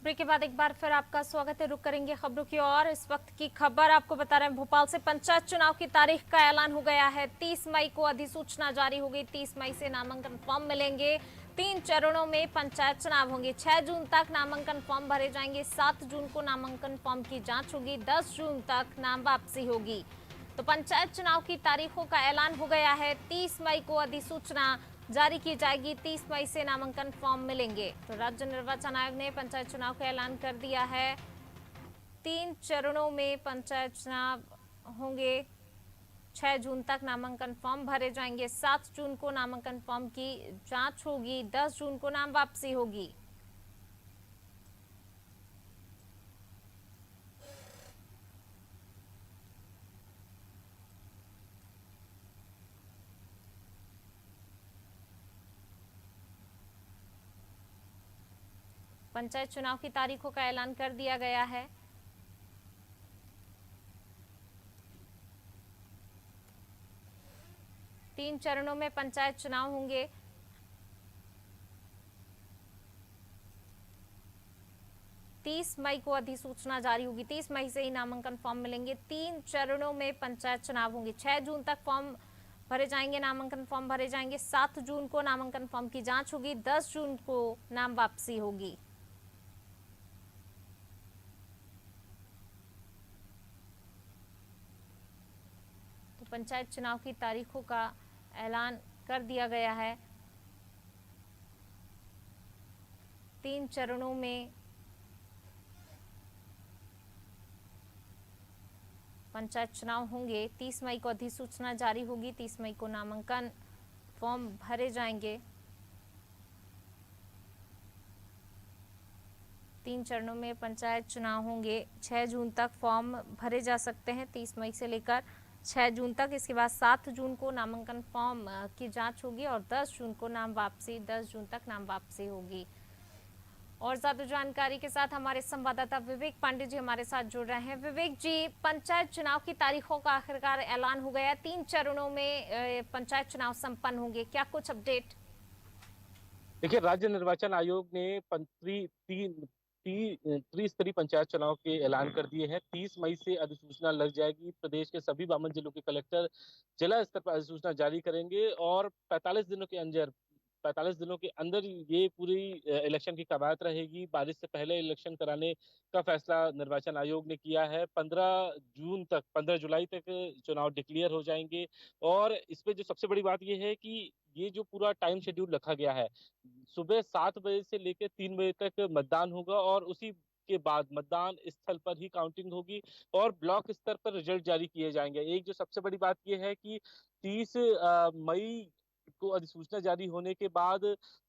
Break के बाद एक बार फिर आपका स्वागत है। रुक करेंगे खबरों की ओर। इस वक्त की खबर आपको बता रहे हैं, भोपाल से पंचायत चुनाव की तारीख का ऐलान हो गया है। 30 मई को अधिसूचना जारी हो गई। 30 मई से नामांकन फॉर्म मिलेंगे। 3 चरणों में पंचायत चुनाव होंगे। 6 जून तक नामांकन फॉर्म भरे जाएंगे। 7 जून को नामांकन फॉर्म की जांच होगी। 10 जून तक नाम वापसी होगी। तो पंचायत चुनाव की तारीखों का ऐलान हो गया है। 30 मई को अधिसूचना जारी की जाएगी। 30 मई से नामांकन फॉर्म मिलेंगे। तो राज्य निर्वाचन आयोग ने पंचायत चुनाव का ऐलान कर दिया है। 3 चरणों में पंचायत चुनाव होंगे। 6 जून तक नामांकन फॉर्म भरे जाएंगे। 7 जून को नामांकन फॉर्म की जांच होगी। 10 जून को नाम वापसी होगी। पंचायत चुनाव की तारीखों का ऐलान कर दिया गया है। तीन चरणों में पंचायत चुनाव होंगे। तीस मई को अधिसूचना जारी होगी। 30 मई से ही नामांकन फॉर्म मिलेंगे। 3 चरणों में पंचायत चुनाव होंगे। 6 जून तक फॉर्म भरे जाएंगे, नामांकन फॉर्म भरे जाएंगे। 7 जून को नामांकन फॉर्म की जांच होगी। 10 जून को नाम वापसी होगी। तो पंचायत चुनाव की तारीखों का ऐलान कर दिया गया है। 3 चरणों में पंचायत चुनाव होंगे। 30 मई को अधिसूचना जारी होगी। 30 मई को नामांकन फॉर्म भरे जाएंगे। 3 चरणों में पंचायत चुनाव होंगे। 6 जून तक फॉर्म भरे जा सकते हैं, 30 मई से लेकर 6 जून तक। इसके बाद 7 जून को नामांकन फॉर्म की जांच होगी और 10 जून को नाम वापसी, 10 जून तक नाम वापसी होगी। और ज्यादा जानकारी के साथ हमारे संवाददाता विवेक पांडे जी हमारे साथ जुड़ रहे हैं। विवेक जी, पंचायत चुनाव की तारीखों का आखिरकार ऐलान हो गया। 3 चरणों में पंचायत चुनाव संपन्न होंगे, क्या कुछ अपडेट? देखिए, राज्य निर्वाचन आयोग ने त्रिस्तरीय पंचायत चुनाव के ऐलान कर दिए हैं। 30 मई से अधिसूचना लग जाएगी। प्रदेश के सभी 52 जिलों के कलेक्टर जिला स्तर पर अधिसूचना जारी करेंगे और 45 दिनों के अंदर ये पूरी इलेक्शन की कवायद रहेगी। बारिश से पहले इलेक्शन कराने का फैसला निर्वाचन आयोग ने किया है। 15 जुलाई तक चुनाव डिक्लेयर हो जाएंगे। और इसमें जो सबसे बड़ी बात यह है कि ये जो पूरा टाइम शेड्यूल रखा गया है, सुबह 7 बजे से लेकर 3 बजे तक मतदान होगा और उसी के बाद मतदान स्थल पर ही काउंटिंग होगी और ब्लॉक स्तर पर रिजल्ट जारी किए जाएंगे। एक जो सबसे बड़ी बात यह है कि 30 मई को अधिसूचना जारी होने के बाद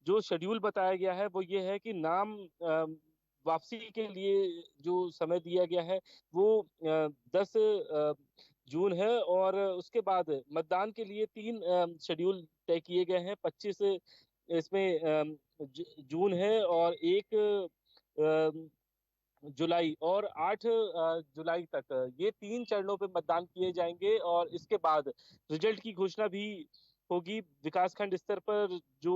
जो शेड्यूल बताया गया है वो ये है कि नाम वापसी के लिए जो समय दिया गया है वो 10 जून है। और उसके बाद मतदान के लिए 3 शेड्यूल तय किए गए हैं। 25 इसमें जून है और 1 जुलाई और 8 जुलाई तक ये 3 चरणों पे मतदान किए जाएंगे। और इसके बाद रिजल्ट की घोषणा भी होगी। विकासखंड स्तर पर जो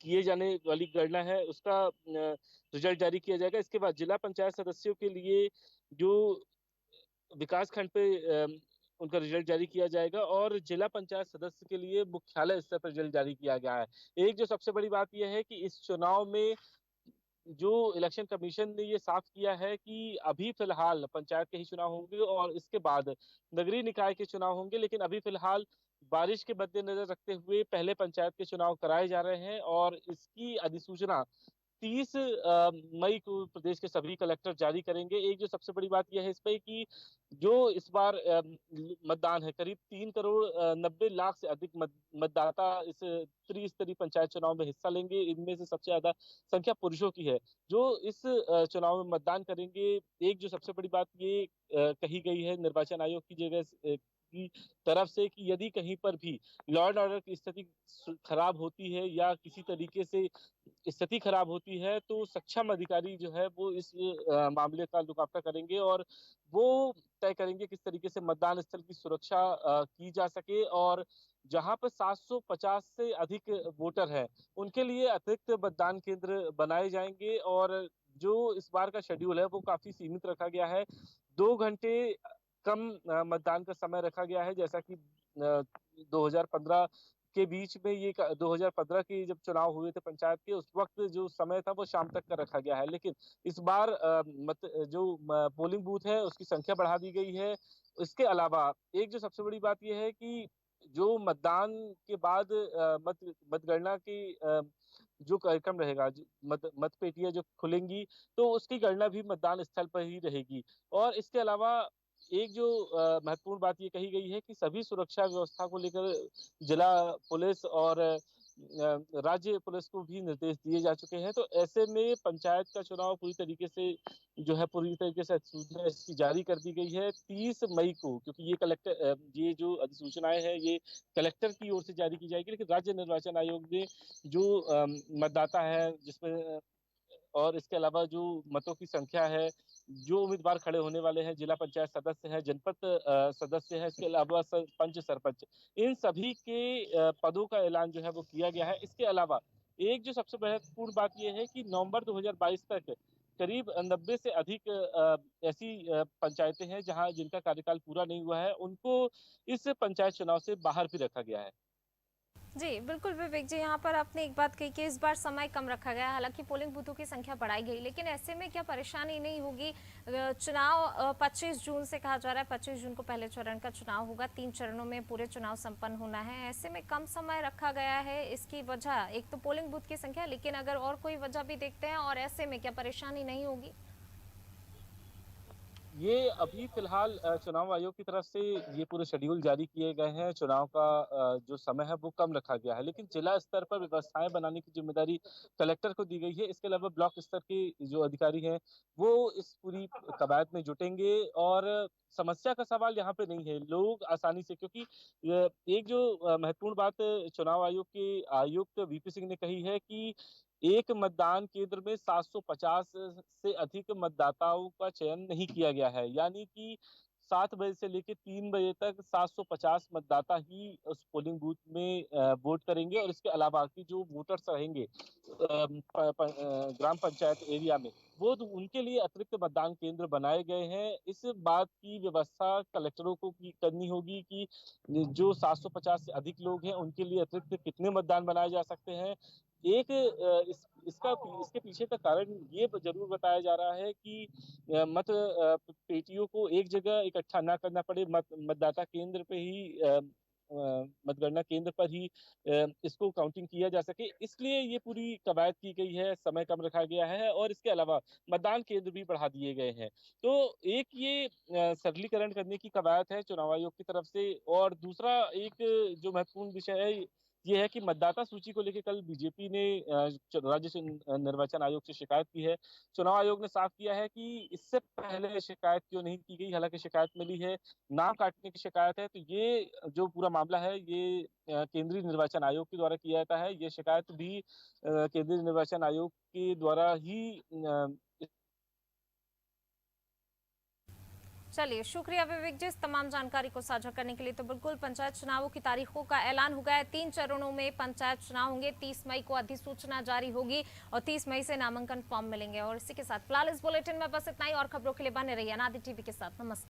किए जाने वाली गणना है उसका रिजल्ट जारी किया जाएगा। इसके बाद जिला पंचायत सदस्यों के लिए जो विकास खंड पे उनका रिजल्ट जारी किया जाएगा और जिला पंचायत सदस्य के लिए मुख्यालय स्तर पर रिजल्ट जारी किया गया है। एक जो सबसे बड़ी बात यह है कि इस चुनाव में जो इलेक्शन कमीशन ने ये साफ किया है कि अभी फिलहाल पंचायत के ही चुनाव होंगे और इसके बाद नगरीय निकाय के चुनाव होंगे। लेकिन अभी फिलहाल बारिश के मद्देनजर रखते हुए पहले पंचायत के चुनाव कराए जा रहे हैं और इसकी अधिसूचना 30 मई को प्रदेश के सभी कलेक्टर जारी करेंगे। एक जो सबसे बड़ी बात यह है इस पे कि जो इस बार मतदान है, करीब 3 करोड़ 90 लाख से अधिक मतदाता इस त्रिस्तरीय पंचायत चुनाव में हिस्सा लेंगे। इनमें से सबसे ज्यादा संख्या पुरुषों की है जो इस चुनाव में मतदान करेंगे। एक जो सबसे बड़ी बात ये कही गई है निर्वाचन आयोग की जगह की तरफ से कि यदि कहीं पर भी लॉ एंड ऑर्डर की स्थिति खराब होती है या किसी तरीके से स्थिति खराब होती है तो सक्षम अधिकारी जो है वो इस मामले का लुकापटा करेंगे और वो तय करेंगे किस तरीके से मतदान स्थल की सुरक्षा की जा सके। और जहां पर 750 से अधिक वोटर हैं उनके लिए अतिरिक्त मतदान केंद्र बनाए जाएंगे और जो इस बार का शेड्यूल है वो काफी सीमित रखा गया है। 2 घंटे कम मतदान का समय रखा गया है, जैसा कि 2015 के बीच में 2015 के जब चुनाव हुए थे पंचायत के, उस वक्त जो समय था वो शाम तक का रखा गया है। लेकिन इस बार पोलिंग बूथ है उसकी संख्या बढ़ा दी गई है। इसके अलावा एक जो सबसे बड़ी बात यह है कि जो मतदान के बाद मतगणना की जो कार्यक्रम रहेगा, मतपेटियां जो खुलेंगी, तो उसकी गणना भी मतदान स्थल पर ही रहेगी। और इसके अलावा एक जो महत्वपूर्ण बात ये कही गई है कि सभी सुरक्षा व्यवस्था को लेकर जिला पुलिस और राज्य पुलिस को भी निर्देश दिए जा चुके हैं। तो ऐसे में पंचायत का चुनाव पूरी तरीके से अधिसूचना इसकी जारी कर दी गई है 30 मई को, क्योंकि ये जो अधिसूचनाएं हैं ये कलेक्टर की ओर से जारी की जाएगी, लेकिन राज्य निर्वाचन आयोग ने जो मतदाता है जिसमें और इसके अलावा जो मतों की संख्या है, जो उम्मीदवार खड़े होने वाले हैं, जिला पंचायत सदस्य है, जनपद सदस्य है, इसके अलावा पंच सरपंच, इन सभी के पदों का ऐलान जो है वो किया गया है। इसके अलावा एक जो सबसे महत्वपूर्ण बात यह है कि नवंबर 2022 तक करीब 90 से अधिक ऐसी पंचायतें हैं जहां जिनका कार्यकाल पूरा नहीं हुआ है, उनको इस पंचायत चुनाव से बाहर भी रखा गया है। जी, बिल्कुल विवेक जी, यहाँ पर आपने एक बात कही कि इस बार समय कम रखा गया, हालांकि पोलिंग बूथों की संख्या बढ़ाई गई, लेकिन ऐसे में क्या परेशानी नहीं होगी? चुनाव 25 जून से कहा जा रहा है, 25 जून को पहले चरण का चुनाव होगा, 3 चरणों में पूरे चुनाव संपन्न होना है। ऐसे में कम समय रखा गया है, इसकी वजह एक तो पोलिंग बूथ की संख्या, लेकिन अगर और कोई वजह भी देखते हैं, और ऐसे में क्या परेशानी नहीं होगी? ये अभी फिलहाल चुनाव आयोग की तरफ से ये पूरे शेड्यूल जारी किए गए हैं। चुनाव का जो समय है वो कम रखा गया है, लेकिन जिला स्तर पर व्यवस्थाएं बनाने की जिम्मेदारी कलेक्टर को दी गई है। इसके अलावा ब्लॉक स्तर के जो अधिकारी हैं वो इस पूरी कवायद में जुटेंगे। और समस्या का सवाल यहाँ पे नहीं है, लोग आसानी से, क्योंकि एक जो महत्वपूर्ण बात चुनाव आयोग के आयुक्त वीपी सिंह ने कही है कि एक मतदान केंद्र में 750 से अधिक मतदाताओं का चयन नहीं किया गया है, यानी कि 7 बजे से लेकर 3 बजे तक 750 मतदाता ही उस पोलिंग बूथ में वोट करेंगे। और इसके अलावा की जो वोटर्स रहेंगे ग्राम पंचायत एरिया में, उनके लिए अतिरिक्त मतदान केंद्र बनाए गए हैं। इस बात की व्यवस्था कलेक्टरों को करनी होगी कि जो 750 से अधिक लोग हैं उनके लिए अतिरिक्त कितने मतदान बनाए जा सकते हैं। एक इसके पीछे का कारण ये जरूर बताया जा रहा है कि पेटियों को एक जगह इकट्ठा ना करना पड़े, मतदाता केंद्र पे ही मतगणना केंद्र पर ही इसको काउंटिंग किया जा सके, इसलिए ये पूरी कवायद की गई है, समय कम रखा गया है और इसके अलावा मतदान केंद्र भी बढ़ा दिए गए हैं। तो एक ये सरलीकरण करने की कवायद है चुनाव आयोग की तरफ से। और दूसरा एक जो महत्वपूर्ण विषय है ये है कि मतदाता सूची को लेकर कल बीजेपी ने राज्य निर्वाचन आयोग से शिकायत की है। चुनाव आयोग ने साफ किया है कि इससे पहले शिकायत क्यों नहीं की गई, हालांकि शिकायत मिली है, नाम काटने की शिकायत है। तो ये जो पूरा मामला है ये केंद्रीय निर्वाचन आयोग के द्वारा किया जाता है। ये शिकायत भी केंद्रीय निर्वाचन आयोग के द्वारा ही चलिए, शुक्रिया विवेक जी इस तमाम जानकारी को साझा करने के लिए। तो बिल्कुल पंचायत चुनावों की तारीखों का ऐलान हो गया है। 3 चरणों में पंचायत चुनाव होंगे। 30 मई को अधिसूचना जारी होगी और 30 मई से नामांकन फॉर्म मिलेंगे। और इसी के साथ फिलहाल इस बुलेटिन में बस इतना ही। और खबरों के लिए बने रहिए अनादि टीवी के साथ। नमस्कार।